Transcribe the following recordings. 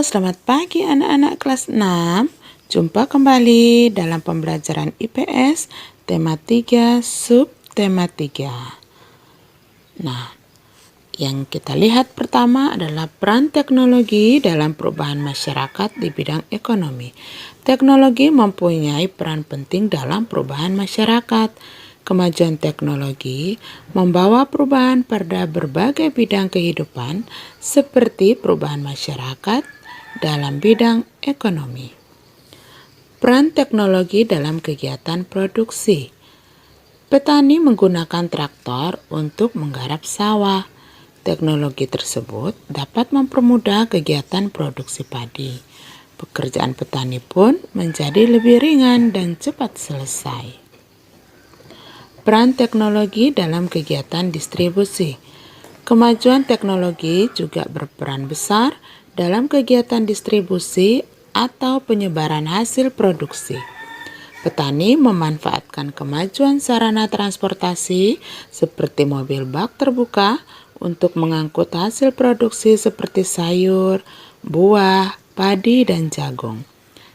Selamat pagi anak-anak kelas 6. Jumpa kembali dalam pembelajaran IPS tema 3 subtema 3. Nah, yang kita lihat pertama adalah peran teknologi dalam perubahan masyarakat di bidang ekonomi. Teknologi mempunyai peran penting dalam perubahan masyarakat. Kemajuan teknologi membawa perubahan pada berbagai bidang kehidupan seperti perubahan masyarakat dalam bidang ekonomi. Peran teknologi dalam kegiatan produksi. Petani menggunakan traktor untuk menggarap sawah. Teknologi tersebut dapat mempermudah kegiatan produksi padi. Pekerjaan petani pun menjadi lebih ringan dan cepat selesai. Peran teknologi dalam kegiatan distribusi. Kemajuan teknologi juga berperan besar dalam kegiatan distribusi atau penyebaran hasil produksi. Petani memanfaatkan kemajuan sarana transportasi seperti mobil bak terbuka untuk mengangkut hasil produksi seperti sayur, buah, padi, dan jagung.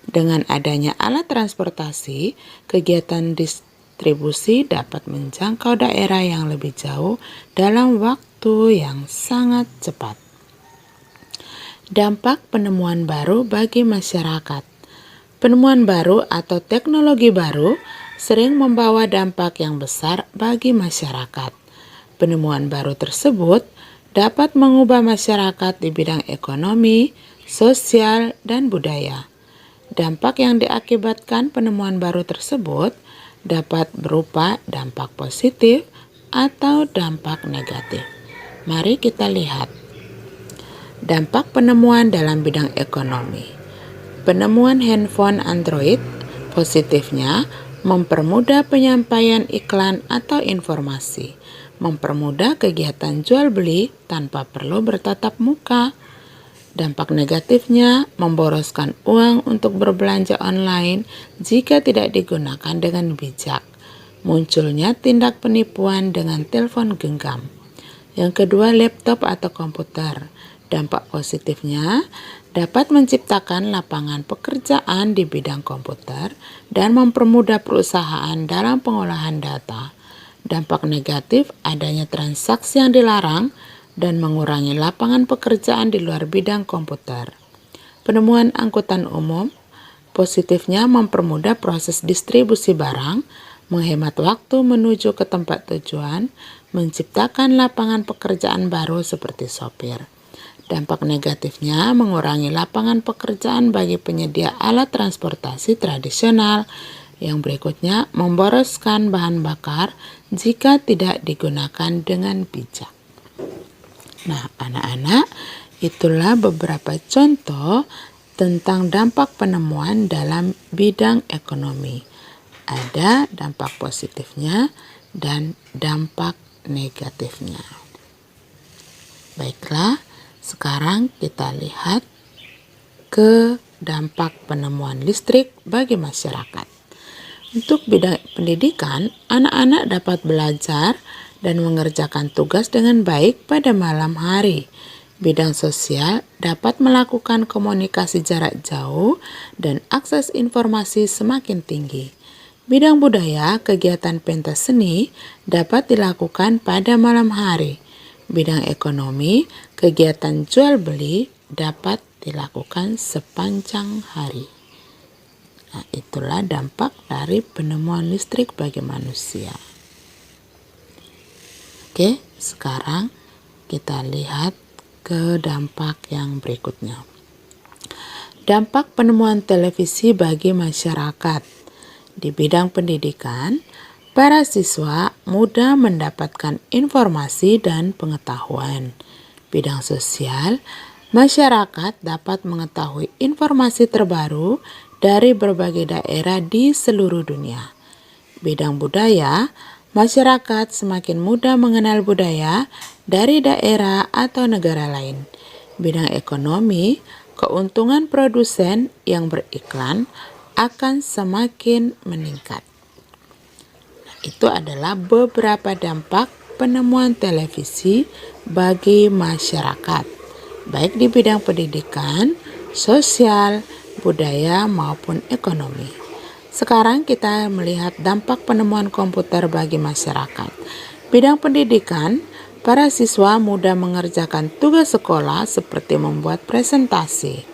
Dengan adanya alat transportasi, kegiatan distribusi dapat menjangkau daerah yang lebih jauh dalam waktu yang sangat cepat. Dampak penemuan baru bagi masyarakat. Penemuan baru atau teknologi baru sering membawa dampak yang besar bagi masyarakat. Penemuan baru tersebut dapat mengubah masyarakat di bidang ekonomi, sosial, dan budaya. Dampak yang diakibatkan penemuan baru tersebut dapat berupa dampak positif atau dampak negatif. Mari kita lihat. Dampak penemuan dalam bidang ekonomi. Penemuan handphone Android positifnya mempermudah penyampaian iklan atau informasi, mempermudah kegiatan jual beli tanpa perlu bertatap muka. Dampak negatifnya memboroskan uang untuk berbelanja online jika tidak digunakan dengan bijak. Munculnya tindak penipuan dengan telepon genggam. Yang kedua, laptop atau komputer. Dampak positifnya dapat menciptakan lapangan pekerjaan di bidang komputer dan mempermudah perusahaan dalam pengolahan data. Dampak negatif adanya transaksi yang dilarang dan mengurangi lapangan pekerjaan di luar bidang komputer. Penemuan angkutan umum positifnya mempermudah proses distribusi barang, menghemat waktu menuju ke tempat tujuan, menciptakan lapangan pekerjaan baru seperti sopir. Dampak negatifnya mengurangi lapangan pekerjaan bagi penyedia alat transportasi tradisional. Yang berikutnya, memboroskan bahan bakar jika tidak digunakan dengan bijak. Nah, anak-anak, itulah beberapa contoh tentang dampak penemuan dalam bidang ekonomi. Ada dampak positifnya dan dampak negatifnya. Baiklah, sekarang kita lihat ke dampak penemuan listrik bagi masyarakat. Untuk bidang pendidikan, anak-anak dapat belajar dan mengerjakan tugas dengan baik pada malam hari. Bidang sosial dapat melakukan komunikasi jarak jauh dan akses informasi semakin tinggi. Bidang budaya, kegiatan pentas seni dapat dilakukan pada malam hari. Bidang ekonomi, kegiatan jual beli dapat dilakukan sepanjang hari. Nah, itulah dampak dari penemuan listrik bagi manusia. Oke, sekarang kita lihat ke dampak yang berikutnya. Dampak penemuan televisi bagi masyarakat. Di bidang pendidikan, para siswa mudah mendapatkan informasi dan pengetahuan. Bidang sosial, masyarakat dapat mengetahui informasi terbaru dari berbagai daerah di seluruh dunia. Bidang budaya, masyarakat semakin mudah mengenal budaya dari daerah atau negara lain. Bidang ekonomi, keuntungan produsen yang beriklan akan semakin meningkat. Itu adalah beberapa dampak penemuan televisi bagi masyarakat, baik di bidang pendidikan, sosial, budaya, maupun ekonomi. Sekarang kita melihat dampak penemuan komputer bagi masyarakat. Bidang pendidikan, para siswa mudah mengerjakan tugas sekolah seperti membuat presentasi.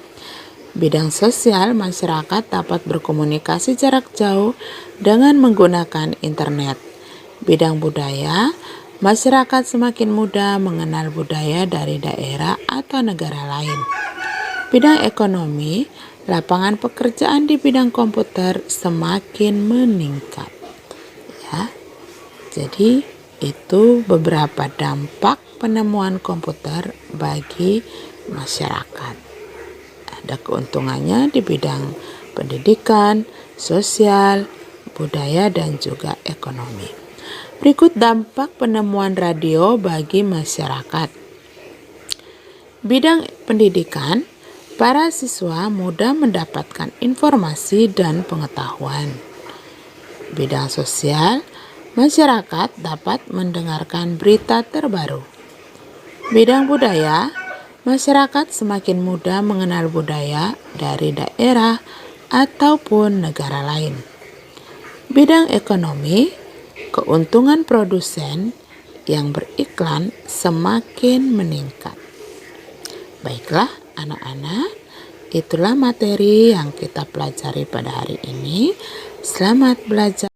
Bidang sosial, masyarakat dapat berkomunikasi jarak jauh dengan menggunakan internet. Bidang budaya, masyarakat semakin mudah mengenal budaya dari daerah atau negara lain. Bidang ekonomi, lapangan pekerjaan di bidang komputer semakin meningkat. Ya, jadi itu beberapa dampak penemuan komputer bagi masyarakat. Ada keuntungannya di bidang pendidikan, sosial, budaya, dan juga ekonomi. Berikut dampak penemuan radio bagi masyarakat. Bidang pendidikan, para siswa mudah mendapatkan informasi dan pengetahuan. Bidang sosial, masyarakat dapat mendengarkan berita terbaru. Bidang budaya, masyarakat semakin mudah mengenal budaya dari daerah ataupun negara lain. Bidang ekonomi, keuntungan produsen yang beriklan semakin meningkat. Baiklah anak-anak, itulah materi yang kita pelajari pada hari ini. Selamat belajar.